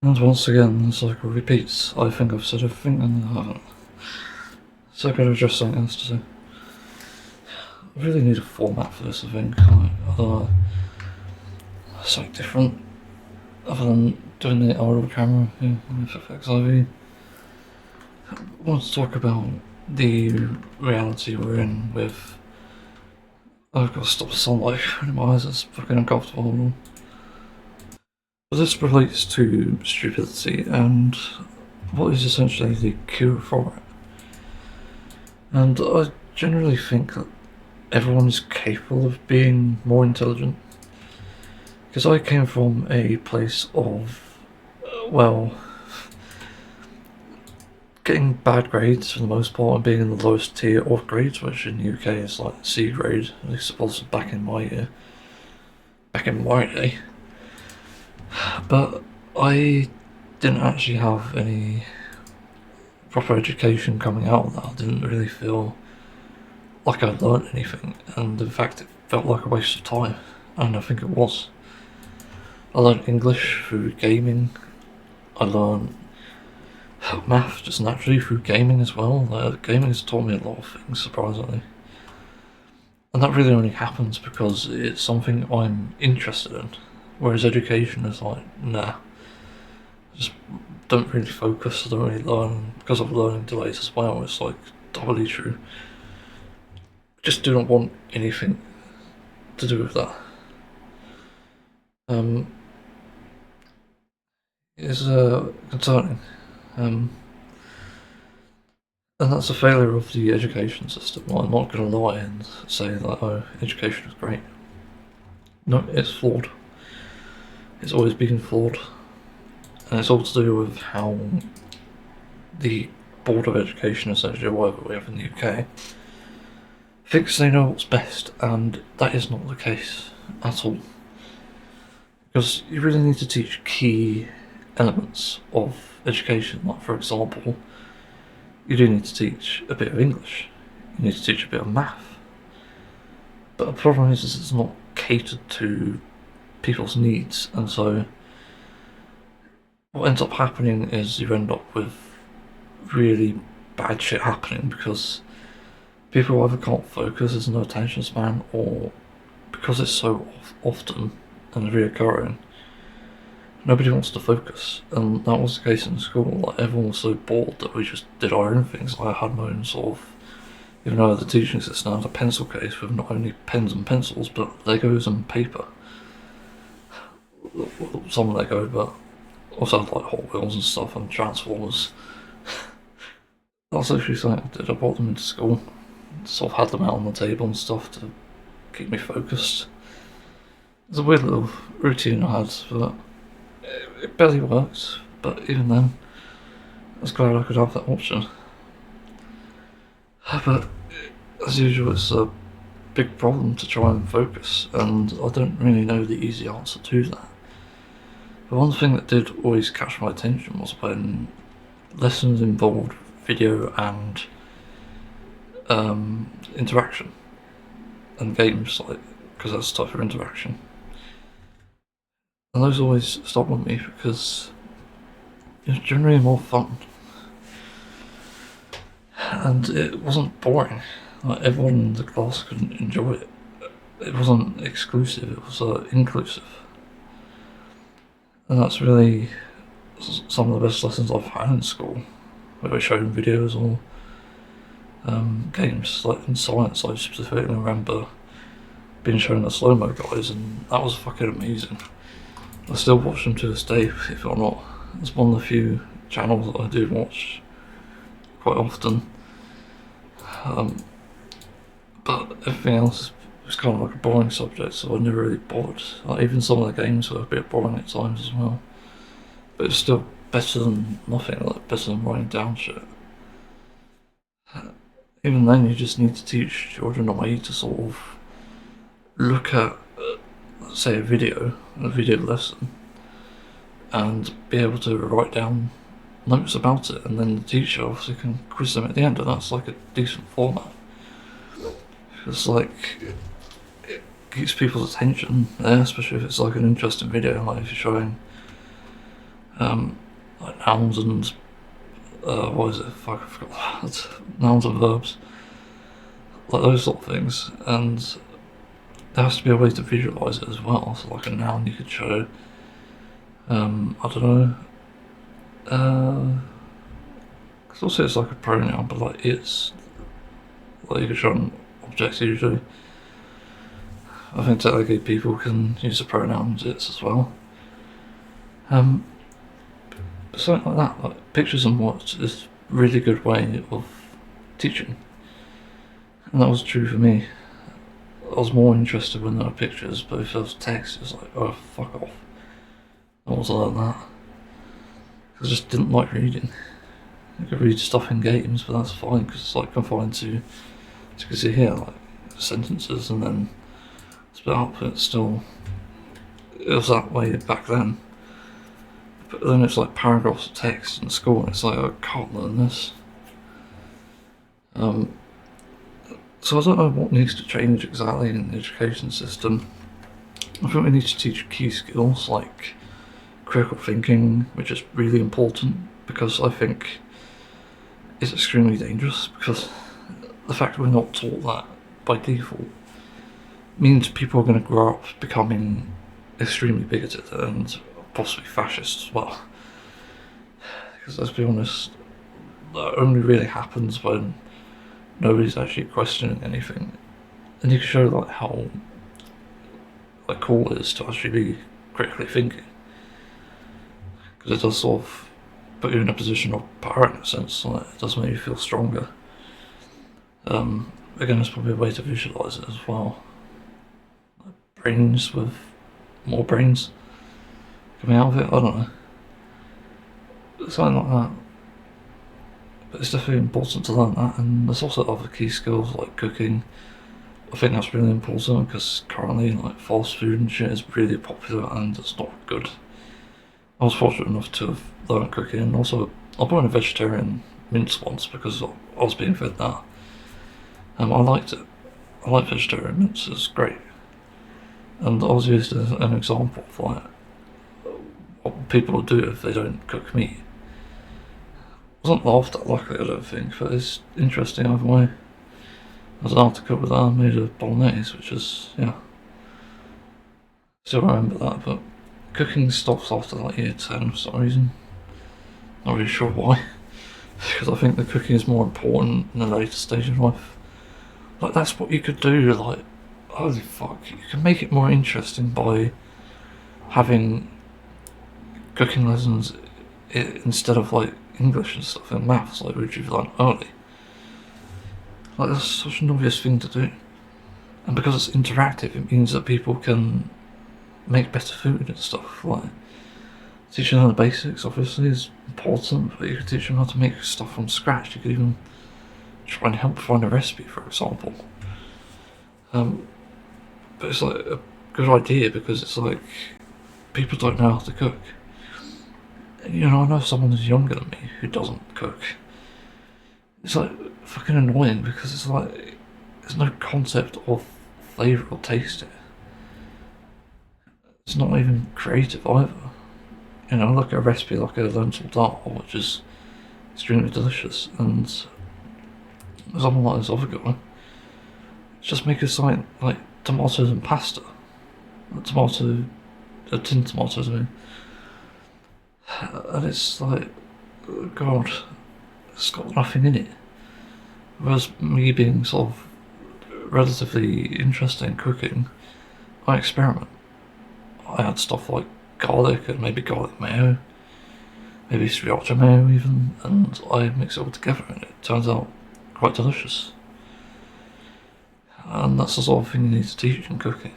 And once again, the cycle repeats. I think I've said everything and I haven't. So I gotta address something else to say. I really need a format for this, I think. Something different. Other than doing the old camera here with FX IV. I want to talk about the reality we're in with... I've got to stop the sunlight in my eyes, it's fucking uncomfortable. But this relates to stupidity and what is essentially the cure for it. And I generally think that everyone is capable of being more intelligent. Because I came from a place of, well, getting bad grades for the most part and being in the lowest tier of grades, which in the UK is like C grade, at least it was back in my year, back in my day. But I didn't actually have any proper education coming out of that. I didn't really feel like I learned anything, and in fact it felt like a waste of time, and I think it was. I learned English through gaming, I learned math just naturally through gaming as well. Gaming has taught me a lot of things, surprisingly. And that really only happens because it's something I'm interested in, whereas education is like, nah. Just don't really focus, I don't really learn, because of learning delays as well, it's like doubly true. Just do not want anything to do with that. It's concerning. And that's a failure of the education system. Well, I'm not going to lie and say that, oh, education is great. No, it's flawed. It's always been flawed. And it's all to do with how the Board of Education, essentially, whatever we have in the UK, thinks they know what's best, and that is not the case at all. Because you really need to teach key elements of education, like for example, you do need to teach a bit of English, you need to teach a bit of math, but the problem is it's not catered to people's needs, and so what ends up happening is you end up with really bad shit happening because people either can't focus, there's no attention span, or because it's so often and reoccurring, nobody wants to focus. And that was the case in school. Like, everyone was so bored that we just did our own things. I had my own sort of, even though the teaching system had a pencil case with not only pens and pencils but Legos and paper. Some Lego, but also had like Hot Wheels and stuff and Transformers. That's actually something I did. I brought them into school, sort of had them out on the table and stuff to keep me focused. It's a weird little routine I had, but it barely worked. But even then, I was glad I could have that option. But as usual, it's a big problem to try and focus, and I don't really know the easy answer to that. But one thing that did always catch my attention was when lessons involved video and interaction and games, like, because that's the type of interaction. And those always stuck with me because it's generally more fun. And it wasn't boring. Like, everyone in the class could enjoy it. It wasn't exclusive, it was inclusive. And that's really some of the best lessons I've had in school, whether showing videos or games. Like in science, I specifically remember being shown the slow-mo guys, and that was fucking amazing. I still watch them to this day, if or not. It's one of the few channels that I do watch quite often. But everything else was kind of like a boring subject, so I never really bothered. Like, even some of the games were a bit boring at times as well. But it's still better than nothing, like better than writing down shit. Even then, you just need to teach children a way to sort of look at, say, a video lesson, and be able to write down notes about it, and then the teacher obviously can quiz them at the end, and that's like a decent format. It's like, it keeps people's attention there, especially if it's like an interesting video, like if you're showing like nouns and what is it? Fuck, I forgot. Nouns and verbs, like those sort of things, and there has to be a way to visualize it as well. So like a noun you could show, I don't know, because also it's like a pronoun, but like it's, like you could show an object usually. I think technically people can use the pronouns it's as well. Something like that, like pictures and words, is a really good way of teaching. And that was true for me. I was more interested when there were pictures, but if there was text, it was like, oh, fuck off. I wasn't like that. I just didn't like reading. I could read stuff in games, but that's fine, because it's like confined to, as you can see here, like sentences and then split up, but it's still, it was that way back then. But then it's like paragraphs of text in school, and it's like, I can't learn this. So I don't know what needs to change exactly in the education system. I think we need to teach key skills like critical thinking, which is really important, because I think it's extremely dangerous, because the fact that we're not taught that by default means people are going to grow up becoming extremely bigoted and possibly fascist as well. Because let's be honest, that only really happens when nobody's actually questioning anything, and you can show like how like cool it is to actually be critically thinking, because it does sort of put you in a position of power in a sense. Like, it does make you feel stronger. Again, it's probably a way to visualize it as well. Like brains with more brains coming out of it. I don't know, something like that. But it's definitely important to learn that, and there's also other key skills like cooking. I think that's really important, because currently like fast food and shit is really popular and it's not good. I was fortunate enough to have learned cooking, and also I bought a vegetarian mince once because I was being fed that. I liked it. I like vegetarian mince, it's great. And I was used as an example of like what people will do if they don't cook meat. I wasn't laughed at luckily, I don't think, but it's interesting either way. I was allowed to cook with that. I made a bolognese, which is, yeah, still remember that, but cooking stops after like year 10 for some reason. Not really sure why, because I think the cooking is more important in the later stage of life. Like, that's what you could do, like, holy fuck, you can make it more interesting by having cooking lessons instead of like English and stuff and maths, like which you've learned early. Like, that's such an obvious thing to do, and because it's interactive, it means that people can make better food and stuff. Like, teaching them the basics obviously is important, but you could teach them how to make stuff from scratch. You could even try and help find a recipe, for example. But it's like a good idea, because it's like people don't know how to cook. You know, I know someone who's younger than me who doesn't cook. It's like fucking annoying, because it's like there's no concept of flavour or taste here. It's not even creative either. You know, look at a recipe like a lentil dal, which is extremely delicious, and someone like this other guy just make a something like tomatoes and pasta. Tinned tomatoes, I mean. And it's like, God, it's got nothing in it. Whereas me being sort of relatively interested in cooking, I experiment. I add stuff like garlic and maybe garlic mayo, maybe sriracha mayo even, and I mix it all together, and it turns out quite delicious. And that's the sort of thing you need to teach in cooking.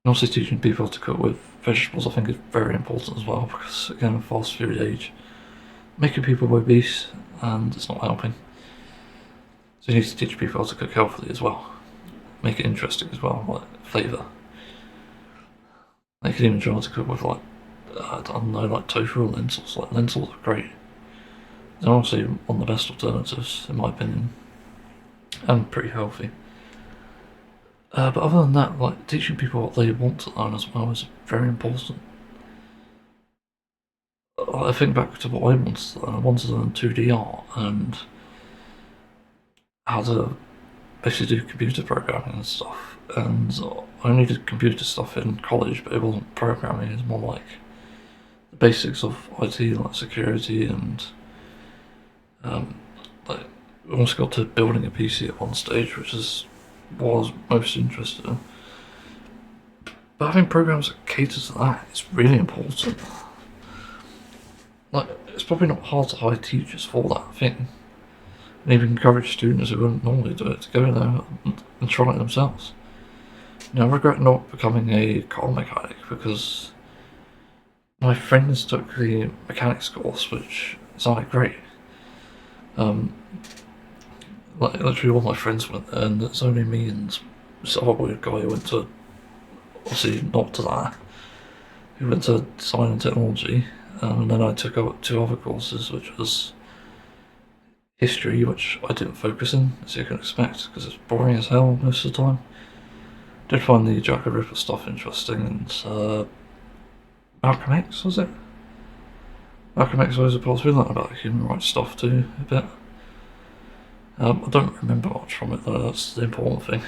And also teaching people to cook with vegetables I think is very important as well, because again, fast food age, making people obese, and it's not helping. So you need to teach people how to cook healthily as well. Make it interesting as well, like flavour. They can even try to cook with like, I don't know, like tofu or lentils. Like, lentils are great. They're honestly one of the best alternatives in my opinion, and pretty healthy. But other than that, like, teaching people what they want to learn as well is very important. I think back to what I wanted to learn. I wanted to learn 2D art and how to basically do computer programming and stuff. And I only did computer stuff in college, but it wasn't programming. It was more like the basics of IT, like security and like we almost got to building a PC at one stage, which is what I was most interested in. But having programs that cater to that is really important. Like, it's probably not hard to hire teachers for that thing, and even encourage students who wouldn't normally do it to go in there and try it themselves. I regret not becoming a car mechanic because my friends took the mechanics course, which sounded great. Like literally all my friends went there, and it's only me and this other weird guy who went to, obviously not to that, who went to design and technology, and then I took up 2 other courses, which was history, which I didn't focus in, as you can expect, because it's boring as hell most of the time. Did find the Jack the Ripper stuff interesting, and Malcolm X, was it? Malcolm X was supposed to be learning about human rights stuff too, a bit. I don't remember much from it though, that's the important thing.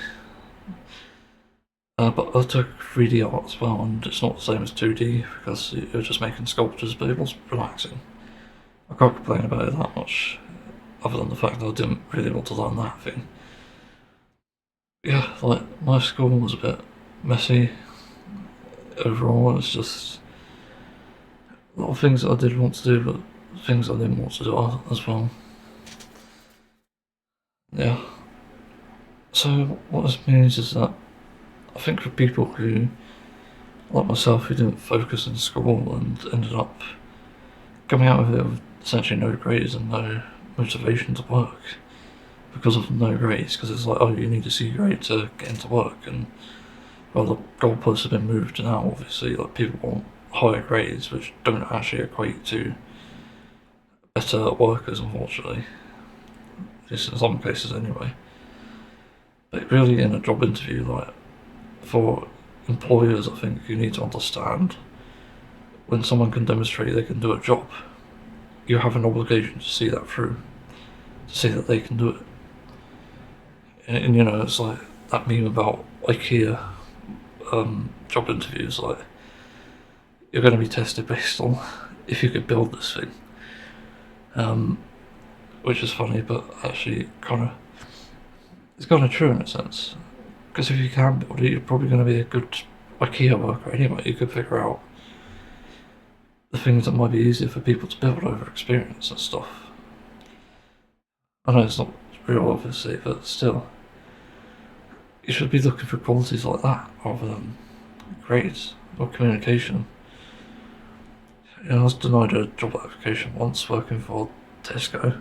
But I took 3D art as well, and it's not the same as 2D because you're just making sculptures, but it was relaxing. I can't complain about it that much, other than the fact that I didn't really want to learn that thing. Yeah, like, my school was a bit messy overall. It was just a lot of things that I did want to do, but things I didn't want to do as well. Yeah. So what this means is that I think for people who, like myself, who didn't focus in school and ended up coming out of it with essentially no grades and no motivation to work because of no grades, because it's like, oh, you need a C grade to get into work, and well, the goalposts have been moved now, obviously, like people want higher grades which don't actually equate to better workers, unfortunately. Just in some cases anyway. But really in a job interview, like, for employers, I think you need to understand when someone can demonstrate they can do a job, you have an obligation to see that through, to see that they can do it. And you know, it's like that meme about IKEA job interviews, like, you're going to be tested based on if you could build this thing. Which is funny, but actually it's kind of true in a sense. Because if you can build it, you're probably going to be a good IKEA worker anyway. You could figure out the things that might be easier for people to build over experience and stuff. I know it's not real, obviously, but still. You should be looking for qualities like that, rather than grades or communication. You know, I was denied a job application once working for Tesco.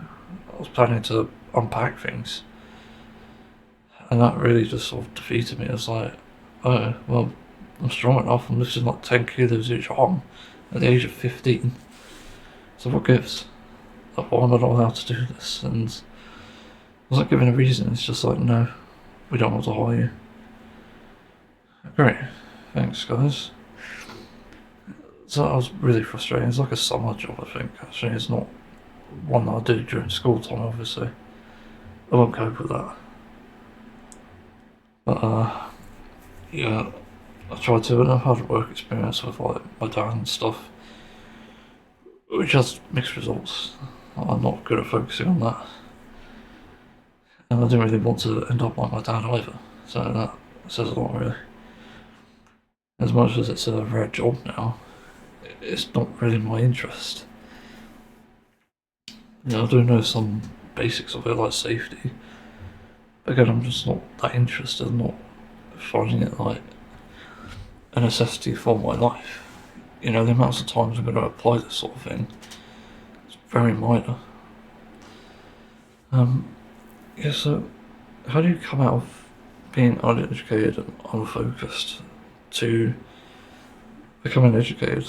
I was planning to unpack things, and that really just sort of defeated me. It was like, oh, well, I'm strong enough, I'm lifting like 10 kilos each arm at the age of 15, so what gives? Like, why am I not allowed to do this? And I wasn't given a reason, it's just like, no, we don't want to hire you. Great, thanks guys. So that was really frustrating. It's like a summer job, I think, actually. It's not one that I do during school time, obviously. I won't cope with that. But, yeah, I tried to, and I've had a work experience with, like, my dad and stuff, which has mixed results. I'm not good at focusing on that. And I didn't really want to end up like my dad either, so that says a lot, really. As much as it's a rare job now, it's not really my interest. You know, I do know some basics of it, like safety. But again, I'm just not that interested, not finding it like a necessity for my life. You know, the amounts of times I'm going to apply this sort of thing, it's very minor. Yeah, so how do you come out of being uneducated and unfocused to becoming educated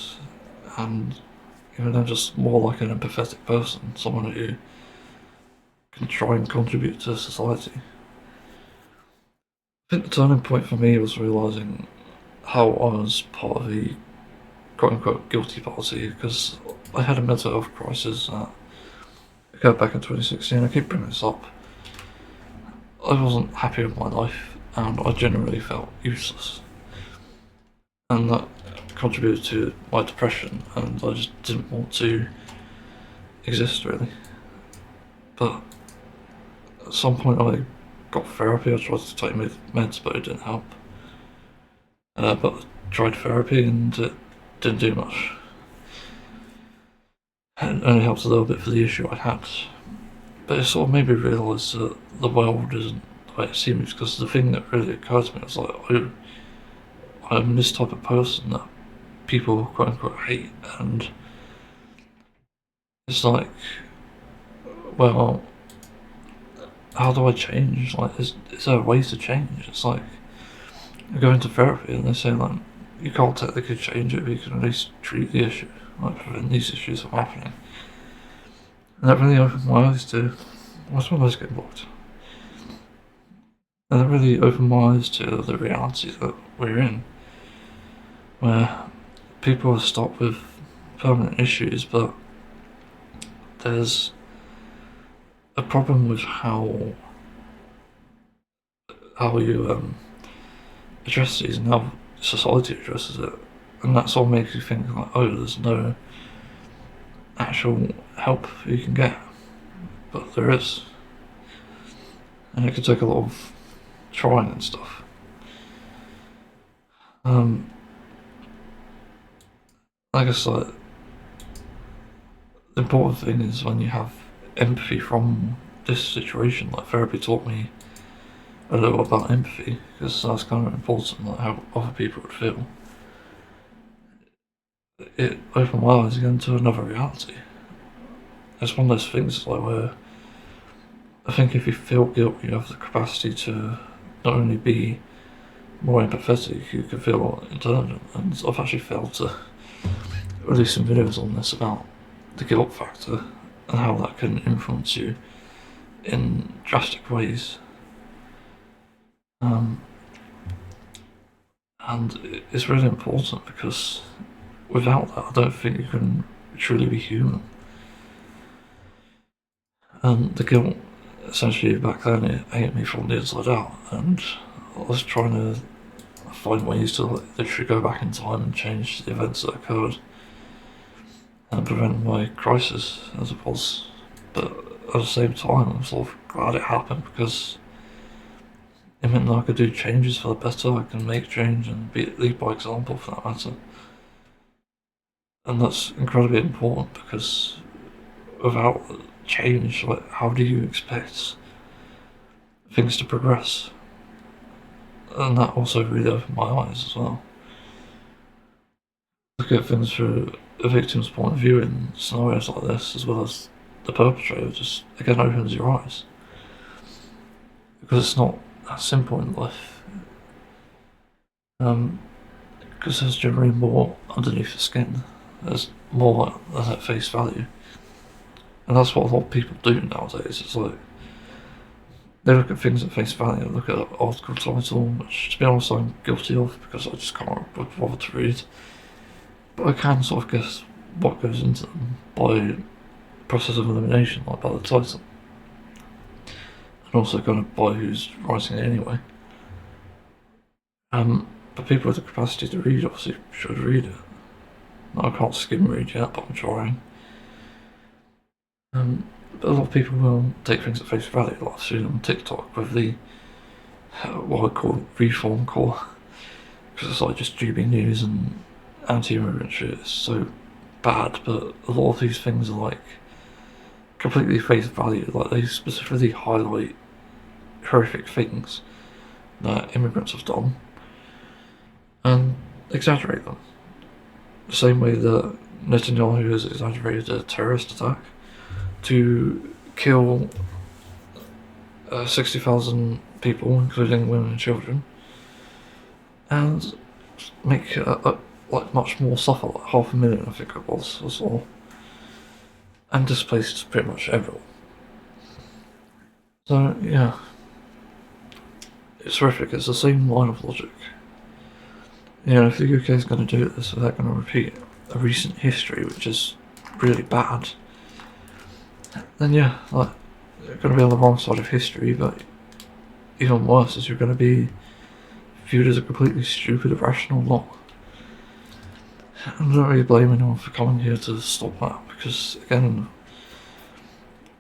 and, you know, then just more like an empathetic person, someone who can try and contribute to society? I think the turning point for me was realising how I was part of the quote-unquote guilty party, because I had a mental health crisis that occurred back in 2016. I keep bringing this up. I wasn't happy with my life, and I generally felt useless. And that contributed to my depression, and I just didn't want to exist, really. But at some point I got therapy. I tried to take meds, but it didn't help. But I tried therapy, and it didn't do much. It only helped a little bit for the issue I had. But it sort of made me realise that the world isn't the way it seems, because the thing that really occurred to me was like, oh, I'm this type of person that people quote unquote hate, and it's like, well, how do I change? Like, is there a way to change? It's like, I go into therapy and they say, like, you can't technically change it, but you can at least treat the issue, like prevent these issues from happening. And that really opened my eyes to, what's my eyes getting blocked? And that really opened my eyes to the reality that we're in, where people are stuck with permanent issues, but there's a problem with how you address these and how society addresses it, and that sort of makes you think like, oh, there's no actual help you can get, but there is, and it can take a lot of trying and stuff. I guess like the important thing is when you have empathy from this situation. Like, therapy taught me a little about empathy, because that's kind of important, like how other people would feel. It opened my eyes again to another reality. It's one of those things like where I think if you feel guilt, you have the capacity to not only be more empathetic, you can feel intelligent. And I've actually failed to release some videos on this about the guilt factor and how that can influence you in drastic ways. And it's really important, because without that, I don't think you can truly be human. And the guilt, essentially, back then, it ate me from the inside out, and I was trying to find ways to literally go back in time and change the events that occurred and prevent my crisis as it was. But at the same time, I'm sort of glad it happened, because it meant that I could do changes for the better. I can make change and lead by example, for that matter. And that's incredibly important, because without change, like, how do you expect things to progress? And that also really opened my eyes as well. Look at things through a victim's point of view in scenarios like this, as well as the perpetrator, just again opens your eyes. Because it's not that simple in life. Because there's generally more underneath the skin. There's more at face value. And that's what a lot of people do nowadays. It's like, they look at things at face value, look at an article title, which, to be honest, I'm guilty of, because I just can't bother to read. But I can sort of guess what goes into them by process of elimination, like by the title. And also kind of by who's writing it anyway. But people with the capacity to read obviously should read it. I can't skim read yet, but I'm trying. But a lot of people will take things at face value, like I've seen on TikTok with the what I call reform core, because it's like just GB news and anti-immigrant shit. It's so bad, but a lot of these things are like completely face value. Like, they specifically highlight horrific things that immigrants have done and exaggerate them. The same way that Netanyahu has exaggerated a terrorist attack to kill 60,000 people, including women and children, and make like much more suffer, like 500,000, I think it was, as well, and displaced pretty much everyone. So yeah, it's horrific. It's the same line of logic. You know, if the UK is going to do this, they're going to repeat a recent history which is really bad, then yeah, like, you're going to be on the wrong side of history, but even worse is you're going to be viewed as a completely stupid, irrational lot. I'm not really blaming anyone for coming here to stop that, because again,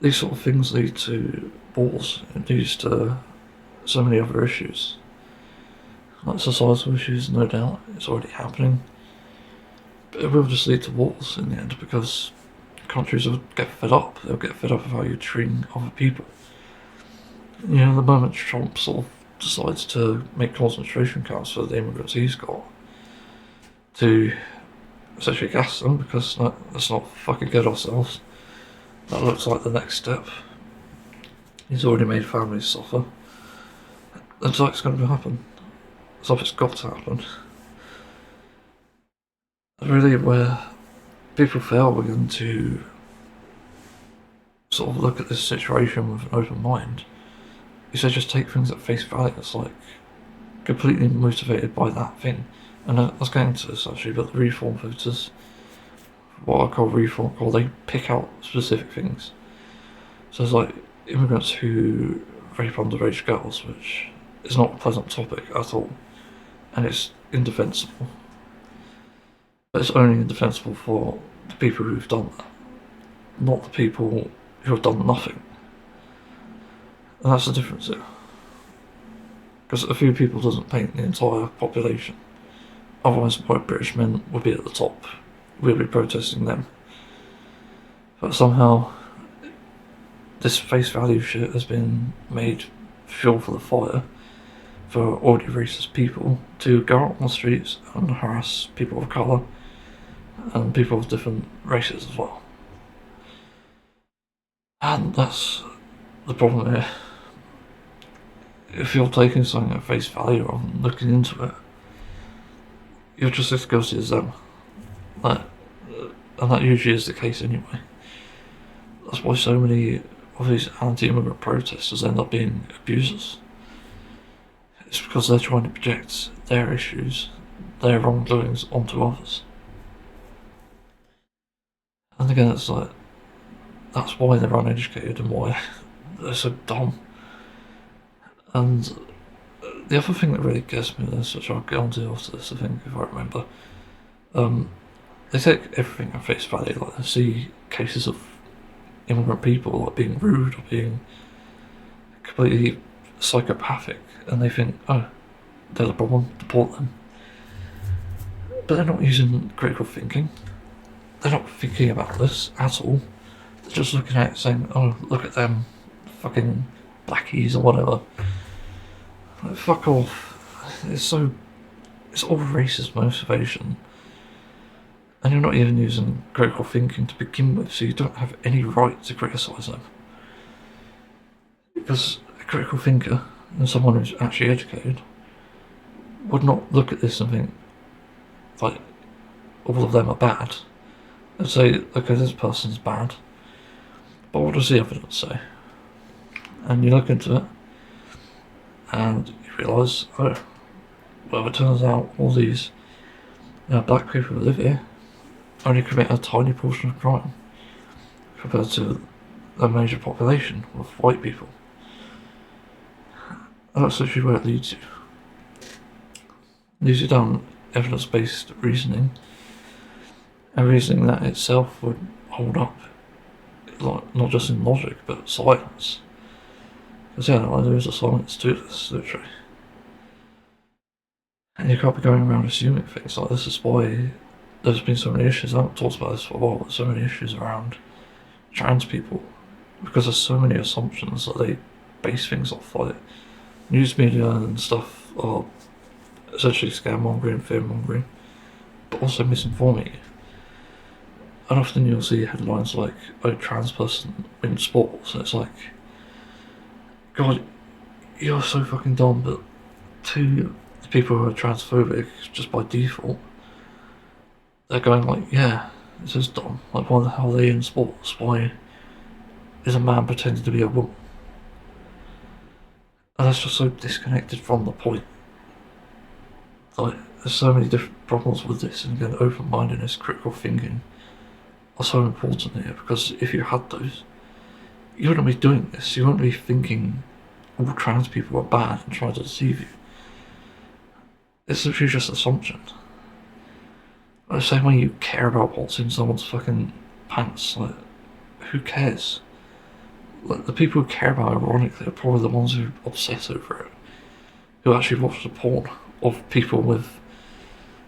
these sort of things lead to wars, it leads to so many other issues. Like societal issues, no doubt, it's already happening. But it will just lead to wars in the end, because countries will get fed up. They'll get fed up of how you're treating other people. You know, the moment Trump sort of decides to make concentration camps for the immigrants he's got, to essentially gas them, because let's not fucking get ourselves. That looks like the next step. He's already made families suffer. That's like it's going to happen. It's like it's got to happen. Really, where people fail begin to sort of look at this situation with an open mind, is they just take things at face value. It's like completely motivated by that thing. And I was getting to this actually, but the reform voters, what I call reform call, they pick out specific things. So it's like immigrants who rape underage girls, which is not a pleasant topic at all, and it's indefensible. But it's only indefensible for the people who've done that, not the people who have done nothing. And that's the difference here. Because a few people doesn't paint the entire population. Otherwise, white British men would be at the top. We'll be protesting them. But somehow, this face value shit has been made fuel for the fire for already racist people to go out on the streets and harass people of colour and people of different races as well. And that's the problem here. If you're taking something at face value and looking into it, you're just as guilty as them. And that usually is the case anyway. That's why so many of these anti-immigrant protesters end up being abusers. It's because they're trying to project their issues, their wrongdoings onto others. And again, it's like, that's why they're uneducated and why they're so dumb. And the other thing that really gets me with this, which I'll get onto after this, I think, if I remember, they take everything at face value. Like, they see cases of immigrant people like being rude or being completely psychopathic, and they think, oh, there's a problem, deport them. But they're not using critical thinking. They're not thinking about this at all. They're just looking at it saying, oh, look at them, fucking blackies or whatever. Like, fuck off. It's all racist motivation. And you're not even using critical thinking to begin with, so you don't have any right to criticise them. Because a critical thinker, and someone who's actually educated, would not look at this and think, like, all of them are bad. They'd say, okay, this person's bad, but what does the evidence say? And you look into it, and you realise, oh, well, it turns out all these black people who live here only commit a tiny portion of crime compared to the major population of white people. And that's literally where it leads you. It leads you down evidence-based reasoning, and reasoning that itself would hold up, like, not just in logic, but science. Because yeah, like, there is a science to this, literally. And you can't be going around assuming things like this. Is why there's been so many issues. I haven't talked about this for a while, but so many issues around trans people, because there's so many assumptions that they base things off. Like, news media and stuff are essentially scaremongering, fearmongering, but also misinforming you. And often you'll see headlines like, oh, trans person in sports, and it's like, God, you're so fucking dumb. But to the people who are transphobic, just by default, they're going like, yeah, this is dumb. Like, why the hell are they in sports? Why is a man pretending to be a woman? And that's just so disconnected from the point. Like, there's so many different problems with this, and again, open-mindedness, critical thinking are so important here, because if you had those, you wouldn't be doing this. You wouldn't be thinking all trans people are bad and trying to deceive you. It's literally just assumption. The same way you care about what's in someone's fucking pants, like, who cares? Like, the people who care about it, ironically, are probably the ones who obsess over it, who actually watch the porn of people with,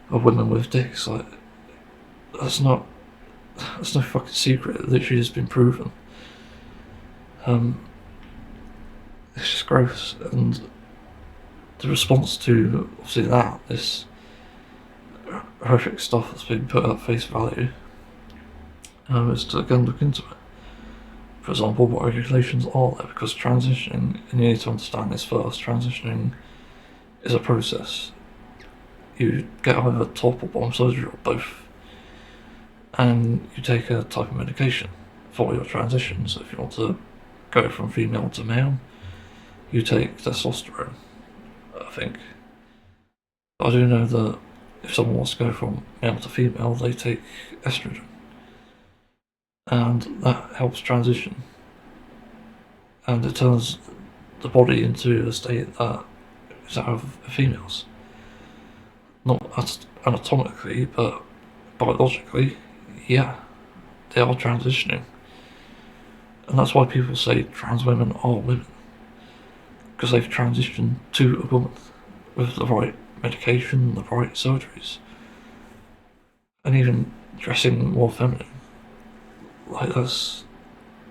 of women with dicks. Like, that's no fucking secret. It literally has been proven. It's just gross, and the response to obviously that, this horrific stuff that's been put at face value, is to again look into it. For example, what regulations are there? Because transitioning, and you need to understand this first, transitioning is a process. You get either top or bottom surgery or both, and you take a type of medication for your transition. So if you want to go from female to male, you take testosterone, I think. I do know that if someone wants to go from male to female, they take estrogen, and that helps transition, and it turns the body into a state that is out of females. Not anatomically, but biologically, yeah, they are transitioning. And that's why people say trans women are women, because they've transitioned to a woman with the right medication, the right surgeries, and even dressing more feminine. Like, that's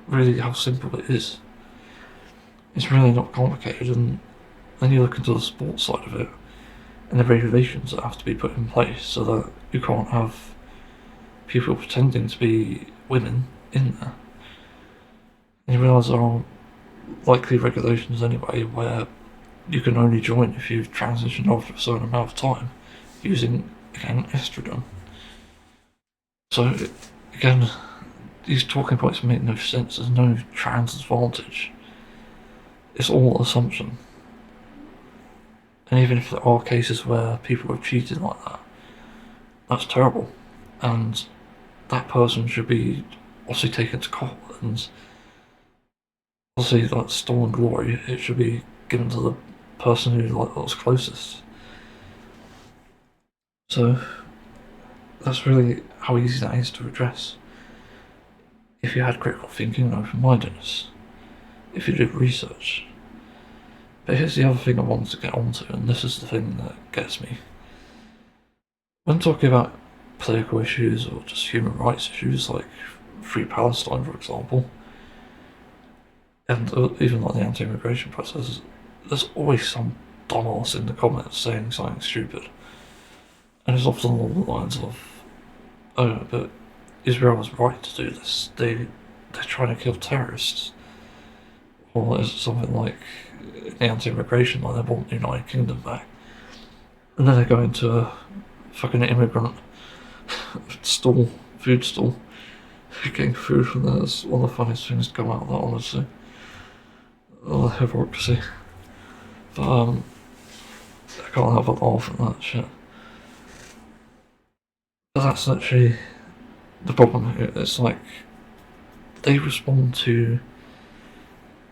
really how simple it is. It's really not complicated, and then you look into the sports side of it, and the regulations that have to be put in place so that you can't have people pretending to be women in there. And you realise there are likely regulations anyway where you can only join if you've transitioned after a certain amount of time using, again, estrogen. So, again, these talking points make no sense. There's no trans advantage. It's all assumption. And even if there are cases where people have cheated like that, that's terrible. And that person should be obviously taken to court, and obviously that stolen glory, it should be given to the person who was closest. So that's really how easy that is to address. If you had critical thinking and open-mindedness, if you did research. But here's the other thing I wanted to get onto, and this is the thing that gets me. When talking about political issues or just human rights issues like Free Palestine, for example, and even like the anti-immigration process, there's always some dumbass in the comments saying something stupid. And it's often along the lines of, oh, but Israel was right to do this. They're trying to kill terrorists. Or is it something like the anti-immigration, like they want the United Kingdom back. And then they go into a fucking immigrant stall, food stall, getting food from there. It's one of the funniest things to come out of that, honestly. Oh, the hypocrisy. But, I can't help but laugh at that shit. But that's actually the problem here. It's like, they respond to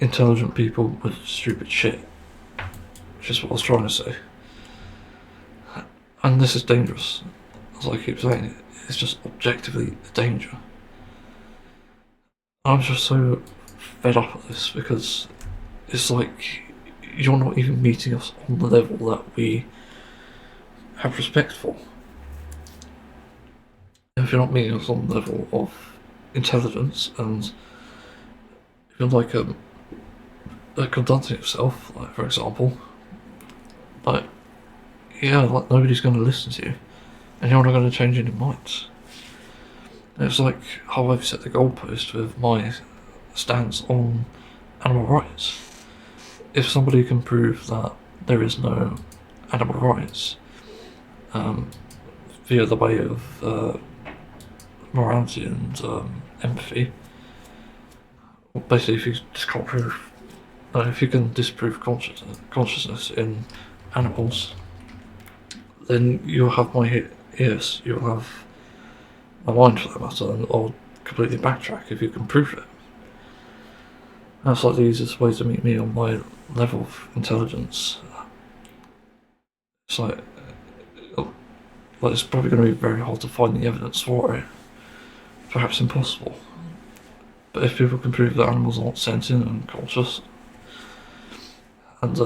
intelligent people with stupid shit, which is what I was trying to say. And this is dangerous. As I keep saying, it's just objectively a danger. I'm just so fed up at this, because it's like you're not even meeting us on the level that we have respect for. If you're not meeting us on the level of intelligence and you're like conducting yourself, like, for example, like, yeah, like, nobody's going to listen to you, and you're not going to change any minds. And it's like how I've set the goalpost with my stance on animal rights. If somebody can prove that there is no animal rights via the way of morality and empathy, basically, if you just can't prove, if you can disprove consciousness in animals, then you'll have my ears, you'll have my mind for that matter, or completely backtrack if you can prove it. That's like the easiest way to meet me on my level of intelligence. It's like it's probably going to be very hard to find the evidence for it. Perhaps impossible. But if people can prove that animals aren't sentient and conscious, and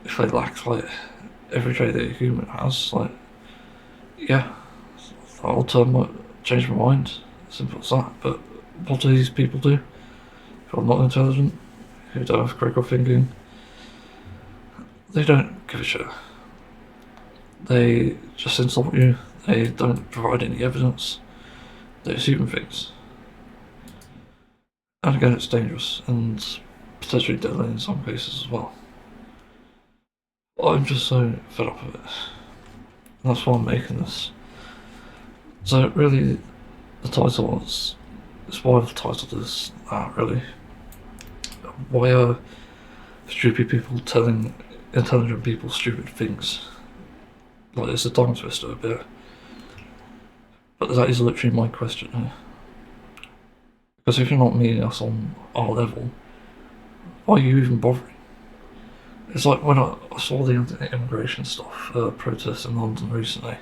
if they lack like every trait that a human has, like, yeah, I'll change my mind. Simple as that. But what do these people do? Who are not intelligent, who don't have critical thinking, they don't give a shit. They just insult you. They don't provide any evidence. They assume things. And again, it's dangerous and potentially deadly in some cases as well. I'm just so fed up of it. And that's why I'm making this. So really, the title is why I've titled this that, really. Why are stupid people telling intelligent people stupid things? Like, it's a tongue twister a bit. But that is literally my question here. Because if you're not meeting us on our level, why are you even bothering? It's like when I saw the immigration stuff, protests in London recently.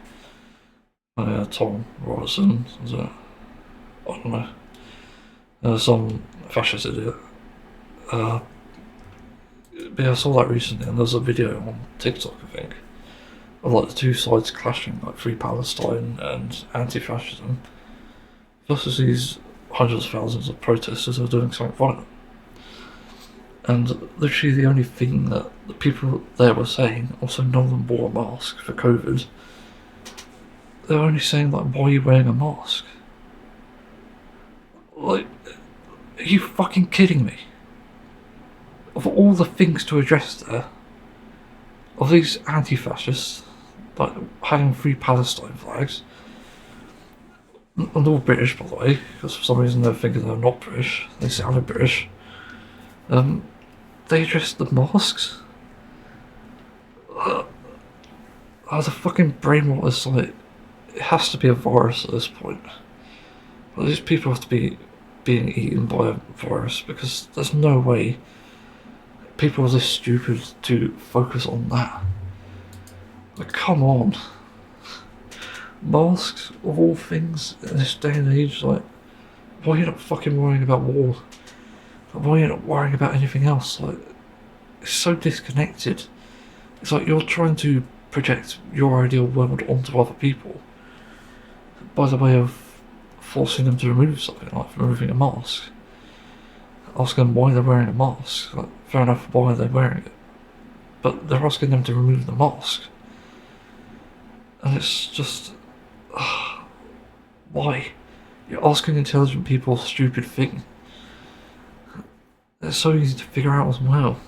Tom Robertson, was it? I don't know. Some fascist idiot. But yeah, I saw that recently, and there's a video on TikTok, I think, of like the two sides clashing, like Free Palestine and anti-fascism, versus these hundreds of thousands of protesters who are doing something violent. And literally the only thing that the people there were saying, also none of them wore a mask for COVID, they were only saying, like, why are you wearing a mask? Like, are you fucking kidding me? Of all the things to address there, of these anti-fascists, like having Free Palestine flags, and they're all British, by the way, because for some reason they're thinking they're not British, they sounded British, they addressed the masks? The fucking brain rot is like, it has to be a virus at this point. Well, these people have to be being eaten by a virus, because there's no way people are this stupid to focus on that. Like, come on. Masks, of all things, in this day and age, like, why are you not fucking worrying about war? Like, why are you not worrying about anything else? Like, it's so disconnected. It's like you're trying to project your ideal world onto other people by the way of forcing them to remove something, like removing a mask. Asking them why they're wearing a mask. Like, fair enough, why are they wearing it? But they're asking them to remove the mask. And it's just... why? You're asking intelligent people a stupid thing. It's so easy to figure out as well.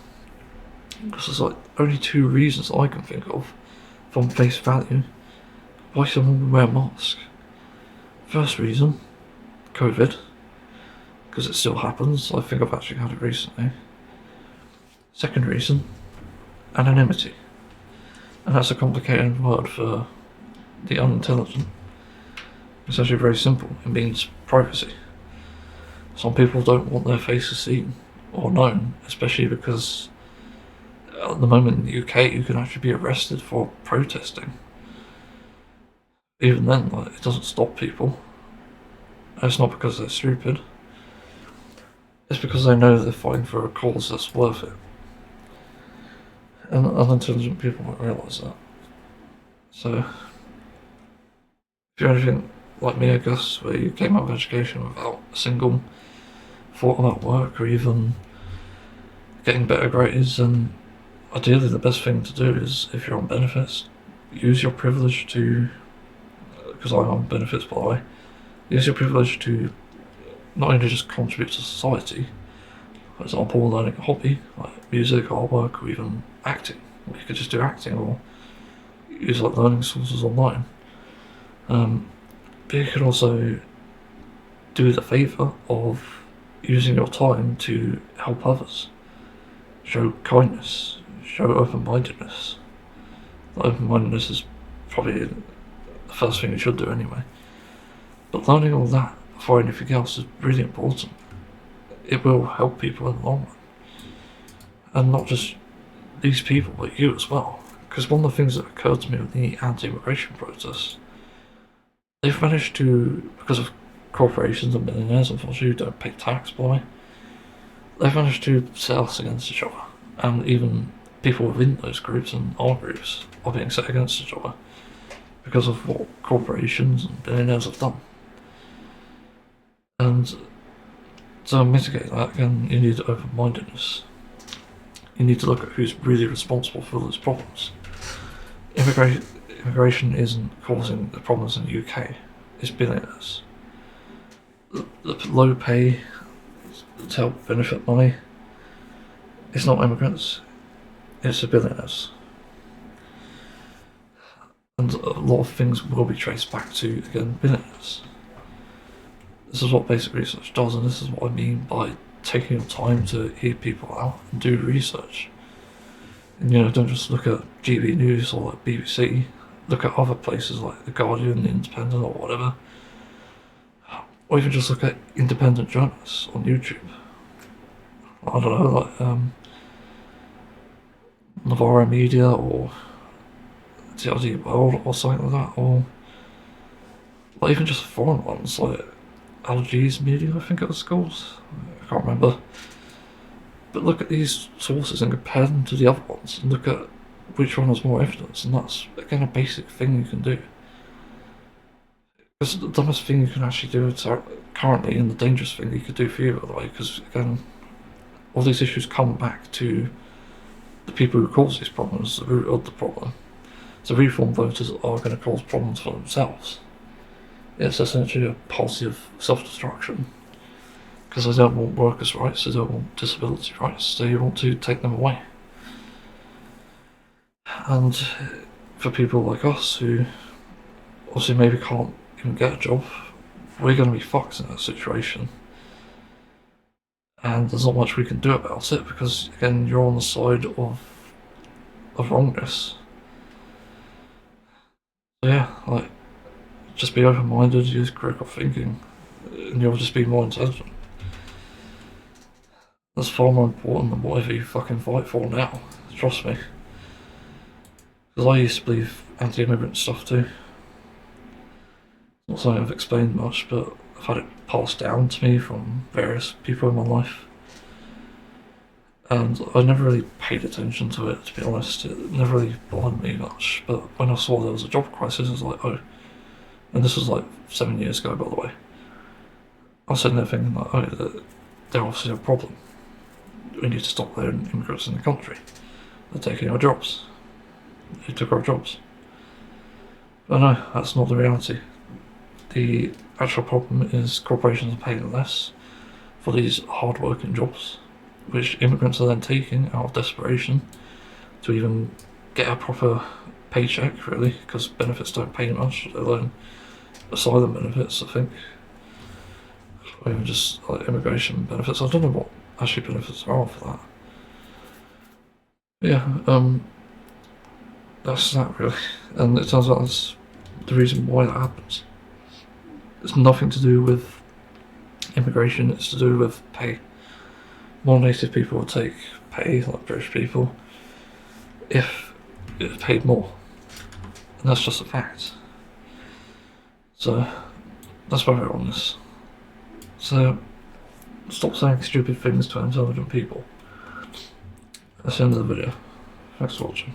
Because there's like only two reasons I can think of, from face value, why someone would wear a mask. First reason, COVID, because it still happens. I think I've actually had it recently. Second reason, anonymity. And that's a complicated word for the unintelligent. It's actually very simple. It means privacy. Some people don't want their faces seen or known, especially because at the moment in the UK you can actually be arrested for protesting. Even then, like, it doesn't stop people. And it's not because they're stupid. It's because they know they're fighting for a cause that's worth it. And unintelligent people won't realise that. So, if you're anything like me, I guess, where you came out of education without a single thought about work or even getting better grades, then ideally the best thing to do is, if you're on benefits, use your privilege to, because I'm on benefits by the way, use your privilege to not only just contribute to society, for example learning a hobby like music, artwork, or even acting. Or you could just do acting or use like learning sources online. But you can also do the favour of using your time to help others. Show kindness, show open-mindedness. Open-mindedness is probably the first thing you should do anyway. But learning all that before anything else is really important. It will help people in the long run. And not just these people, but you as well. Because one of the things that occurred to me with the anti-immigration protest, they've managed to, because of corporations and billionaires, unfortunately, who don't pay tax, by they've managed to set us against each other. And even people within those groups and our groups are being set against each other because of what corporations and billionaires have done. And to mitigate that, again, you need open-mindedness. You need to look at who's really responsible for those problems. Immigration isn't causing the problems in the UK, it's billionaires. The low pay to help benefit money, it's not immigrants, it's the billionaires. And a lot of things will be traced back to, again, billionaires. This is what basic research does, and this is what I mean by taking your time to hear people out and do research. And don't just look at GB News or like BBC, look at other places like The Guardian, The Independent or whatever. Or even just look at independent journalists on YouTube. I don't know, like Navarro Media or TRD World or something like that, or even just foreign ones like Allergies Media, I think it was called. I can't remember. But look at these sources and compare them to the other ones and look at which one has more evidence, and that's, again, a basic thing you can do. It's the dumbest thing you can actually do currently, and the dangerous thing you could do for you, by the way, because, again, all these issues come back to the people who cause these problems, the root of the problem. So reform voters are going to cause problems for themselves. It's essentially a policy of self-destruction. Because they don't want workers' rights, they don't want disability rights, they want to take them away. And for people like us, who obviously maybe can't even get a job, we're going to be fucked in that situation. And there's not much we can do about it, because, again, you're on the side of wrongness. So yeah, like, just be open-minded, use critical thinking, and you'll just be more intelligent. That's far more important than whatever you fucking fight for now, trust me. Because I used to believe anti-immigrant stuff too. Not something I've explained much, but I've had it passed down to me from various people in my life. And I never really paid attention to it, to be honest. It never really bothered me much. But when I saw there was a job crisis, I was like, oh. And this was like 7 years ago, by the way. I was sitting there thinking, like, oh, they're obviously a problem. We need to stop letting immigrants in the country. They're taking our jobs. They took our jobs. But no, that's not the reality. The actual problem is corporations are paying less for these hard-working jobs, which immigrants are then taking out of desperation to even get a proper paycheck, really, because benefits don't pay much, let alone asylum benefits, I think. Or even just like immigration benefits. I don't know what actually benefits are for that. But yeah, that's that really. And it turns out that's the reason why that happens. It's nothing to do with immigration, it's to do with pay. More native people would take pay, like British people, if it was paid more. And that's just a fact. So, that's why we're on this. So, stop saying stupid things to intelligent people. That's the end of the video. Thanks for watching.